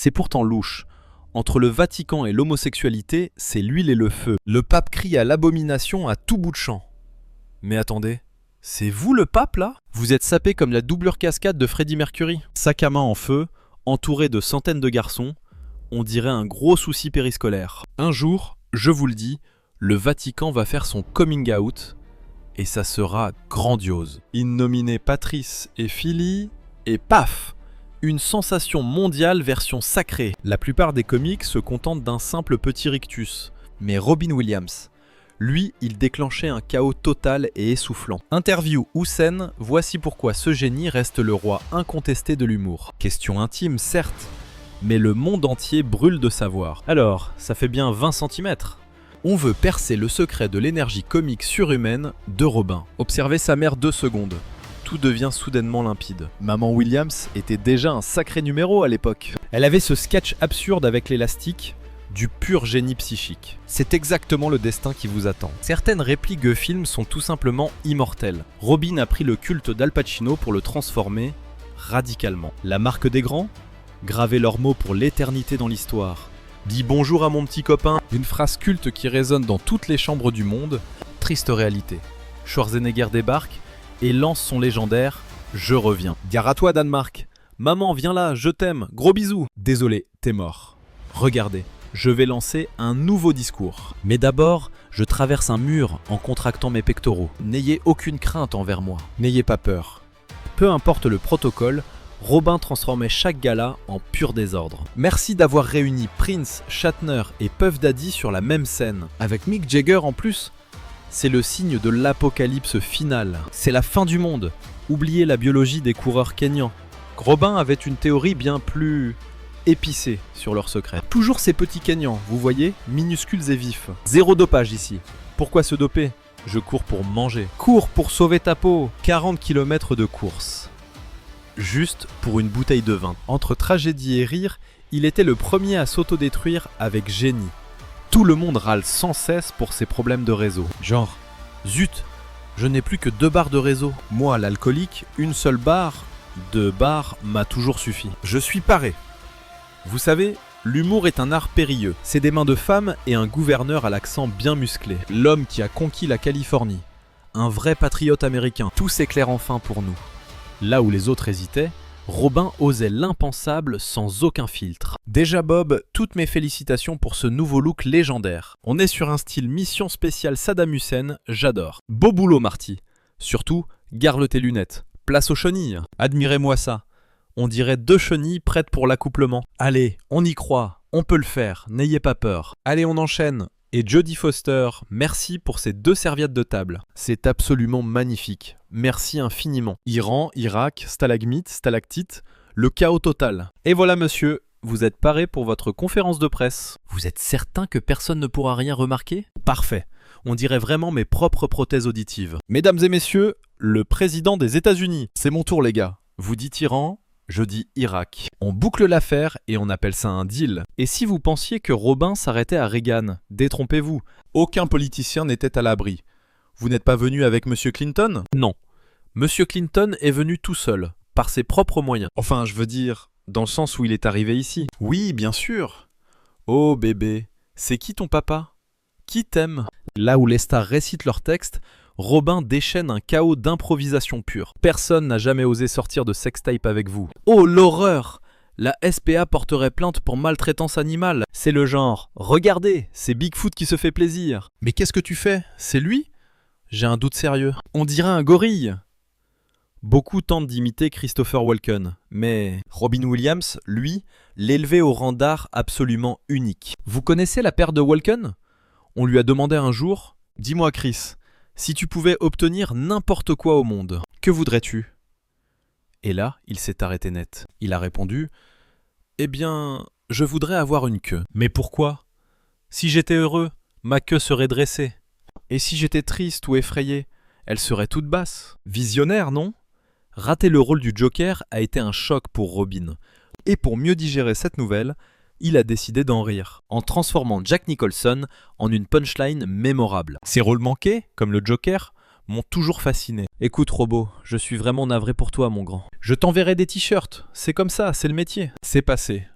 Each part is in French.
C'est pourtant louche. Entre le Vatican et l'homosexualité, c'est l'huile et le feu. Le pape crie à l'abomination à tout bout de champ. Mais attendez, c'est vous le pape là? Vous êtes sapé comme la doublure cascade de Freddie Mercury. Sac à main en feu, entouré de centaines de garçons, on dirait un gros souci périscolaire. Un jour, je vous le dis, le Vatican va faire son coming out et ça sera grandiose. In nomine Patris et Filii et paf! Une sensation mondiale version sacrée. La plupart des comiques se contentent d'un simple petit rictus. Mais Robin Williams, lui, il déclenchait un chaos total et essoufflant. Interview ou scène, voici pourquoi ce génie reste le roi incontesté de l'humour. Question intime, certes, mais le monde entier brûle de savoir. Alors, ça fait bien 20 cm. On veut percer le secret de l'énergie comique surhumaine de Robin. Observez sa mère 2 secondes. Tout devient soudainement limpide. Maman Williams était déjà un sacré numéro à l'époque. Elle avait ce sketch absurde avec l'élastique, du pur génie psychique. C'est exactement le destin qui vous attend. Certaines répliques de films sont tout simplement immortelles. Robin a pris le culte d'Al Pacino pour le transformer radicalement. La marque des grands, graver leurs mots pour l'éternité dans l'histoire. Dis bonjour à mon petit copain, une phrase culte qui résonne dans toutes les chambres du monde. Triste réalité. Schwarzenegger débarque et lance son légendaire « Je reviens ». Gare à toi Danemark. Maman, viens là, je t'aime, gros bisous. Désolé, t'es mort. Regardez, je vais lancer un nouveau discours. Mais d'abord, je traverse un mur en contractant mes pectoraux. N'ayez aucune crainte envers moi. N'ayez pas peur. Peu importe le protocole, Robin transformait chaque gala en pur désordre. Merci d'avoir réuni Prince, Shatner et Puff Daddy sur la même scène. Avec Mick Jagger en plus. C'est le signe de l'apocalypse finale. C'est la fin du monde. Oubliez la biologie des coureurs kényans. Robin avait une théorie bien plus épicée sur leur secret. Toujours ces petits kényans, vous voyez, minuscules et vifs. Zéro dopage ici. Pourquoi se doper? Je cours pour manger. Cours pour sauver ta peau. 40 km de course. Juste pour une bouteille de vin. Entre tragédie et rire, il était le premier à s'autodétruire avec génie. Tout le monde râle sans cesse pour ses problèmes de réseau. Genre, zut, je n'ai plus que 2 barres de réseau. Moi, l'alcoolique, une seule barre de bar m'a toujours suffi. Je suis paré. Vous savez, l'humour est un art périlleux. C'est des mains de femme et un gouverneur à l'accent bien musclé. L'homme qui a conquis la Californie. Un vrai patriote américain. Tout s'éclaire enfin pour nous. Là où les autres hésitaient, Robin osait l'impensable sans aucun filtre. Déjà Bob, toutes mes félicitations pour ce nouveau look légendaire. On est sur un style mission spéciale Saddam Hussein, j'adore. Beau boulot Marty. Surtout, garde tes lunettes. Place aux chenilles. Admirez-moi ça. On dirait 2 chenilles prêtes pour l'accouplement. Allez, on y croit. On peut le faire, n'ayez pas peur. Allez, on enchaîne. Et Jodie Foster, merci pour ces 2 serviettes de table. C'est absolument magnifique. Merci infiniment. Iran, Irak, stalagmite, stalactite, le chaos total. Et voilà monsieur, vous êtes paré pour votre conférence de presse. Vous êtes certain que personne ne pourra rien remarquer? Parfait. On dirait vraiment mes propres prothèses auditives. Mesdames et messieurs, le président des États-Unis. C'est mon tour les gars. Vous dites Iran, je dis Irak. On boucle l'affaire et on appelle ça un deal. Et si vous pensiez que Robin s'arrêtait à Reagan, détrompez-vous. Aucun politicien n'était à l'abri. Vous n'êtes pas venu avec Monsieur Clinton? Non. Monsieur Clinton est venu tout seul, par ses propres moyens. Enfin, je veux dire, dans le sens où il est arrivé ici. Oui, bien sûr. Oh bébé, c'est qui ton papa? Qui t'aime? Là où les stars récitent leurs textes, Robin déchaîne un chaos d'improvisation pure. Personne n'a jamais osé sortir de sextape avec vous. Oh l'horreur! La SPA porterait plainte pour maltraitance animale. C'est le genre, regardez, c'est Bigfoot qui se fait plaisir. Mais qu'est-ce que tu fais? C'est lui? J'ai un doute sérieux. On dirait un gorille. Beaucoup tentent d'imiter Christopher Walken, mais Robin Williams, lui, l'élevait au rang d'art absolument unique. Vous connaissez la paire de Walken? On lui a demandé un jour, « Dis-moi Chris, si tu pouvais obtenir n'importe quoi au monde, que voudrais-tu » Et là, il s'est arrêté net. Il a répondu, « Eh bien, je voudrais avoir une queue. » Mais pourquoi? Si j'étais heureux, ma queue serait dressée. Et si j'étais triste ou effrayé, elle serait toute basse. Visionnaire, non? Rater le rôle du Joker a été un choc pour Robin. Et pour mieux digérer cette nouvelle, il a décidé d'en rire, en transformant Jack Nicholson en une punchline mémorable. Ces rôles manqués, comme le Joker, m'ont toujours fasciné. Écoute Robot, je suis vraiment navré pour toi mon grand. Je t'enverrai des t-shirts, c'est comme ça, c'est le métier. C'est passé.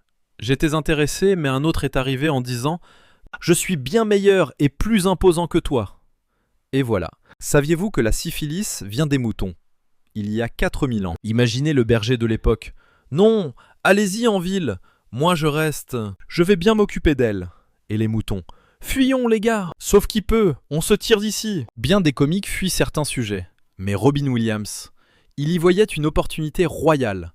j'étais intéressé, mais un autre est arrivé en disant « Je suis bien meilleur et plus imposant que toi ». Et voilà. Saviez-vous que la syphilis vient des moutons? Il y a 4000 ans. Imaginez le berger de l'époque. « Non, allez-y en ville, moi je reste, je vais bien m'occuper d'elle. » Et les moutons. « Fuyons les gars, sauf qui peut, on se tire d'ici. » Bien des comiques fuient certains sujets. Mais Robin Williams, il y voyait une opportunité royale.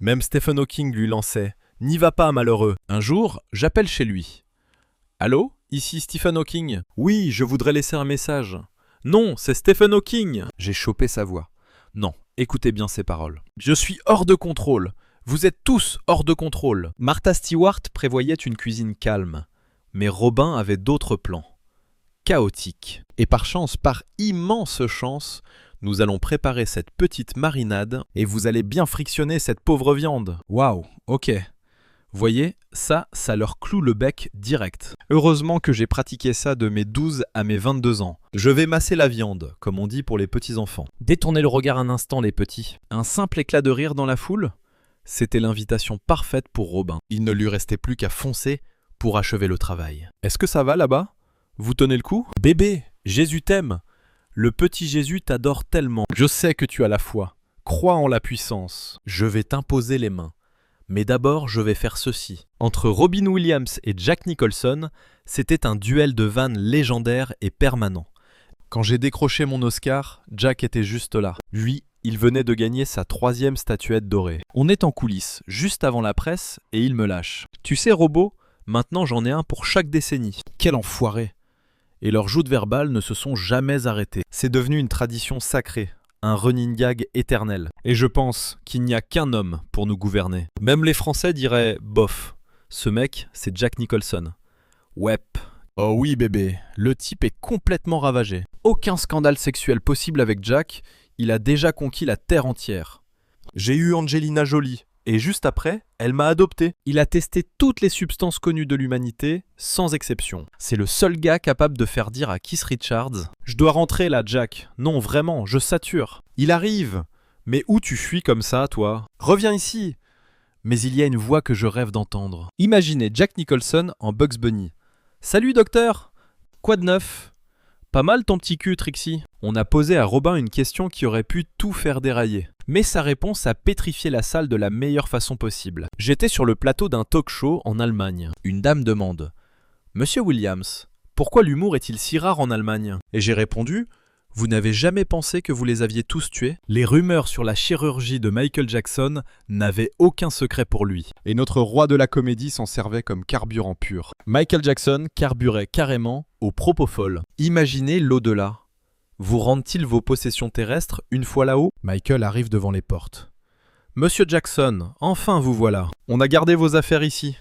Même Stephen Hawking lui lançait « N'y va pas, malheureux !» Un jour, j'appelle chez lui. « Allô, ici Stephen Hawking. Oui, je voudrais laisser un message. »« Non, c'est Stephen Hawking !» J'ai chopé sa voix. « Non, écoutez bien ces paroles. Je suis hors de contrôle. Vous êtes tous hors de contrôle. » Martha Stewart prévoyait une cuisine calme. Mais Robin avait d'autres plans. Chaotique. Et par chance, par immense chance, nous allons préparer cette petite marinade et vous allez bien frictionner cette pauvre viande. Waouh, ok. Voyez, ça leur cloue le bec direct. Heureusement que j'ai pratiqué ça de mes 12 à mes 22 ans. Je vais masser la viande, comme on dit pour les petits-enfants. Détournez le regard un instant, les petits. Un simple éclat de rire dans la foule? C'était l'invitation parfaite pour Robin. Il ne lui restait plus qu'à foncer pour achever le travail. Est-ce que ça va là-bas? Vous tenez le coup? Bébé, Jésus t'aime. Le petit Jésus t'adore tellement. Je sais que tu as la foi. Crois en la puissance. Je vais t'imposer les mains. Mais d'abord, je vais faire ceci. Entre Robin Williams et Jack Nicholson, c'était un duel de vannes légendaire et permanent. Quand j'ai décroché mon Oscar, Jack était juste là. Lui, il venait de gagner sa 3e statuette dorée. On est en coulisses, juste avant la presse, et il me lâche. Tu sais, Robot, maintenant j'en ai un pour chaque décennie. Quel enfoiré! Et leurs joutes verbales ne se sont jamais arrêtées. C'est devenu une tradition sacrée, un running gag éternel. Et je pense qu'il n'y a qu'un homme pour nous gouverner. Même les Français diraient « bof ». Ce mec, c'est Jack Nicholson. Wep. Oh oui bébé, le type est complètement ravagé. Aucun scandale sexuel possible avec Jack, il a déjà conquis la terre entière. J'ai eu Angelina Jolie. Et juste après, elle m'a adopté. Il a testé toutes les substances connues de l'humanité, sans exception. C'est le seul gars capable de faire dire à Keith Richards « Je dois rentrer là, Jack. Non, vraiment, je sature. » Il arrive. Mais où tu fuis comme ça, toi? Reviens ici. Mais il y a une voix que je rêve d'entendre. Imaginez Jack Nicholson en Bugs Bunny. « Salut, docteur. Quoi de neuf? Pas mal ton petit cul, Trixie. » On a posé à Robin une question qui aurait pu tout faire dérailler. Mais sa réponse a pétrifié la salle de la meilleure façon possible. J'étais sur le plateau d'un talk show en Allemagne. Une dame demande « Monsieur Williams, pourquoi l'humour est-il si rare en Allemagne ?» Et j'ai répondu « Vous n'avez jamais pensé que vous les aviez tous tués ?» Les rumeurs sur la chirurgie de Michael Jackson n'avaient aucun secret pour lui. Et notre roi de la comédie s'en servait comme carburant pur. Michael Jackson carburait carrément au propofol. Imaginez l'au-delà. Vous rendent-ils vos possessions terrestres une fois là-haut? Michael arrive devant les portes. Monsieur Jackson, enfin vous voilà. On a gardé vos affaires ici.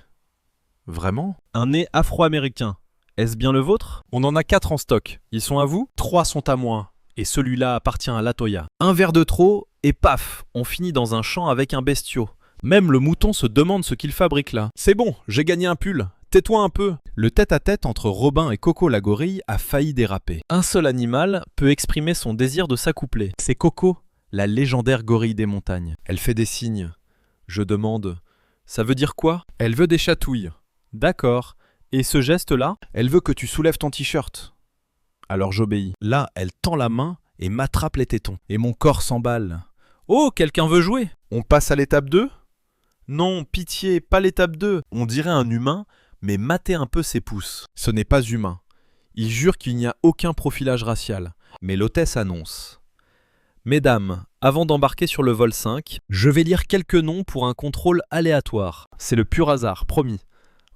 Vraiment? Un nez afro-américain. Est-ce bien le vôtre? On en a 4 en stock. Ils sont à vous? 3 sont à moi. Et celui-là appartient à Latoya. Un verre de trop, et paf, on finit dans un champ avec un bestiau. Même le mouton se demande ce qu'il fabrique là. C'est bon, j'ai gagné un pull. Tais-toi un peu. Le tête-à-tête entre Robin et Coco la gorille a failli déraper. Un seul animal peut exprimer son désir de s'accoupler. C'est Coco, la légendaire gorille des montagnes. Elle fait des signes. Je demande « Ça veut dire quoi ?» Elle veut des chatouilles. D'accord. Et ce geste-là? Elle veut que tu soulèves ton t-shirt. Alors j'obéis. Là, elle tend la main et m'attrape les tétons. Et mon corps s'emballe. Oh, quelqu'un veut jouer? On passe à l'étape 2? Non, pitié, pas l'étape 2. On dirait un humain, mais matez un peu ses pouces. Ce n'est pas humain. Il jure qu'il n'y a aucun profilage racial. Mais l'hôtesse annonce. Mesdames, avant d'embarquer sur le vol 5, je vais lire quelques noms pour un contrôle aléatoire. C'est le pur hasard, promis.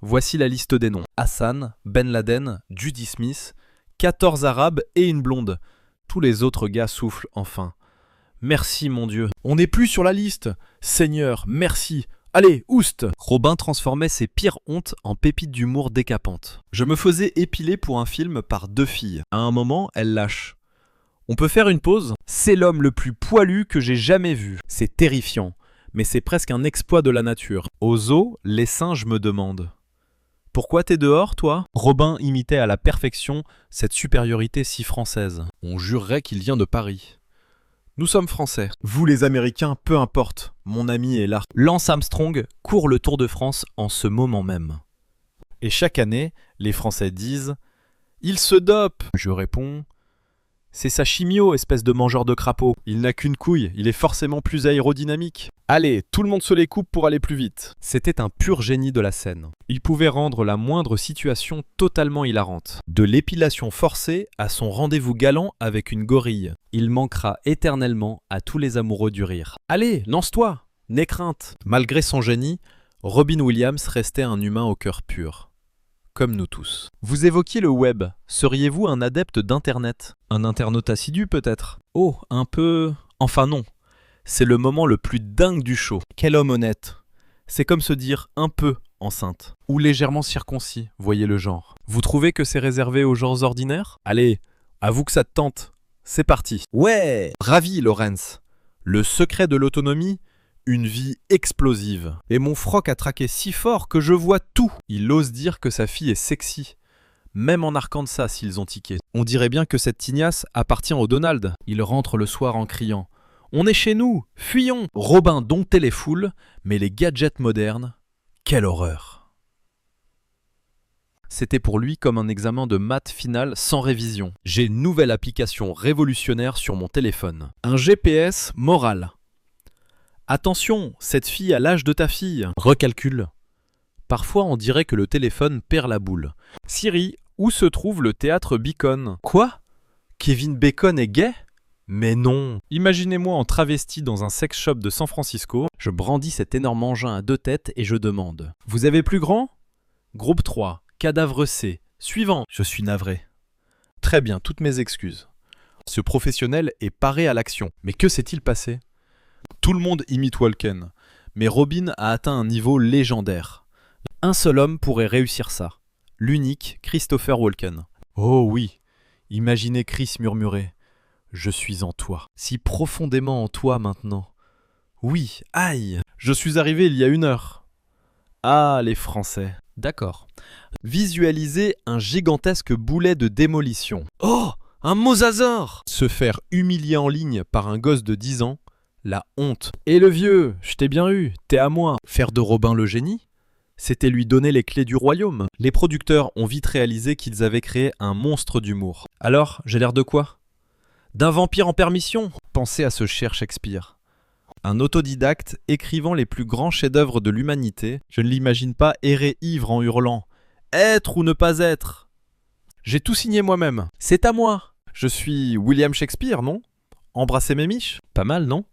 Voici la liste des noms. Hassan, Ben Laden, Judy Smith, 14 arabes et une blonde. Tous les autres gars soufflent enfin. Merci mon Dieu. On n'est plus sur la liste. Seigneur, merci. Allez, oust! Robin transformait ses pires hontes en pépites d'humour décapantes. Je me faisais épiler pour un film par 2 filles. À un moment, elle lâche. On peut faire une pause? C'est l'homme le plus poilu que j'ai jamais vu. C'est terrifiant, mais c'est presque un exploit de la nature. Au zoo, les singes me demandent. Pourquoi t'es dehors, toi? Robin imitait à la perfection cette supériorité si française. On jurerait qu'il vient de Paris. Nous sommes français. Vous les Américains, peu importe. Mon ami est là. Lance Armstrong court le Tour de France en ce moment même. Et chaque année, les Français disent « Il se dope !» Je réponds « C'est sa chimio, espèce de mangeur de crapauds. Il n'a qu'une couille, il est forcément plus aérodynamique. Allez, tout le monde se les coupe pour aller plus vite. » C'était un pur génie de la scène. Il pouvait rendre la moindre situation totalement hilarante. De l'épilation forcée à son rendez-vous galant avec une gorille. Il manquera éternellement à tous les amoureux du rire. Allez, lance-toi, n'aie crainte. Malgré son génie, Robin Williams restait un humain au cœur pur. Comme nous tous. Vous évoquiez le web. Seriez-vous un adepte d'Internet? Un internaute assidu peut-être? Oh, un peu... Enfin non. C'est le moment le plus dingue du show. Quel homme honnête. C'est comme se dire un peu enceinte. Ou légèrement circoncis, voyez le genre. Vous trouvez que c'est réservé aux gens ordinaires? Allez, avoue que ça te tente. C'est parti. Ouais! Ravi, Laurence. Le secret de l'autonomie? Une vie explosive. Et mon froc a traqué si fort que je vois tout. Il ose dire que sa fille est sexy. Même en Arkansas, ils ont tiqué. On dirait bien que cette tignasse appartient au Donald. Il rentre le soir en criant « On est chez nous, fuyons !» Robin domptait les foules, mais les gadgets modernes, quelle horreur. C'était pour lui comme un examen de maths final sans révision. J'ai une nouvelle application révolutionnaire sur mon téléphone. Un GPS moral. Attention, cette fille a l'âge de ta fille. Recalcule. Parfois, on dirait que le téléphone perd la boule. Siri, où se trouve le théâtre Beacon? Quoi? Kevin Bacon est gay? Mais non. Imaginez-moi en travesti dans un sex shop de San Francisco. Je brandis cet énorme engin à 2 têtes et je demande. Vous avez plus grand? Groupe 3, cadavre C. Suivant. Je suis navré. Très bien, toutes mes excuses. Ce professionnel est paré à l'action. Mais que s'est-il passé? Tout le monde imite Walken, mais Robin a atteint un niveau légendaire. Un seul homme pourrait réussir ça. L'unique Christopher Walken. Oh oui, imaginez Chris murmurer « Je suis en toi, si profondément en toi maintenant. Oui, aïe, je suis arrivé il y a 1 heure. » Ah, les Français. D'accord. Visualiser un gigantesque boulet de démolition. Oh, un mosasaure! Se faire humilier en ligne par un gosse de 10 ans. La honte. Et le vieux, je t'ai bien eu, t'es à moi. Faire de Robin le génie? C'était lui donner les clés du royaume. Les producteurs ont vite réalisé qu'ils avaient créé un monstre d'humour. Alors, j'ai l'air de quoi? D'un vampire en permission? Pensez à ce cher Shakespeare. Un autodidacte écrivant les plus grands chefs-d'œuvre de l'humanité. Je ne l'imagine pas errer ivre en hurlant « Être ou ne pas être ?» J'ai tout signé moi-même. C'est à moi. Je suis William Shakespeare, non? Embrasser mes miches? Pas mal, non?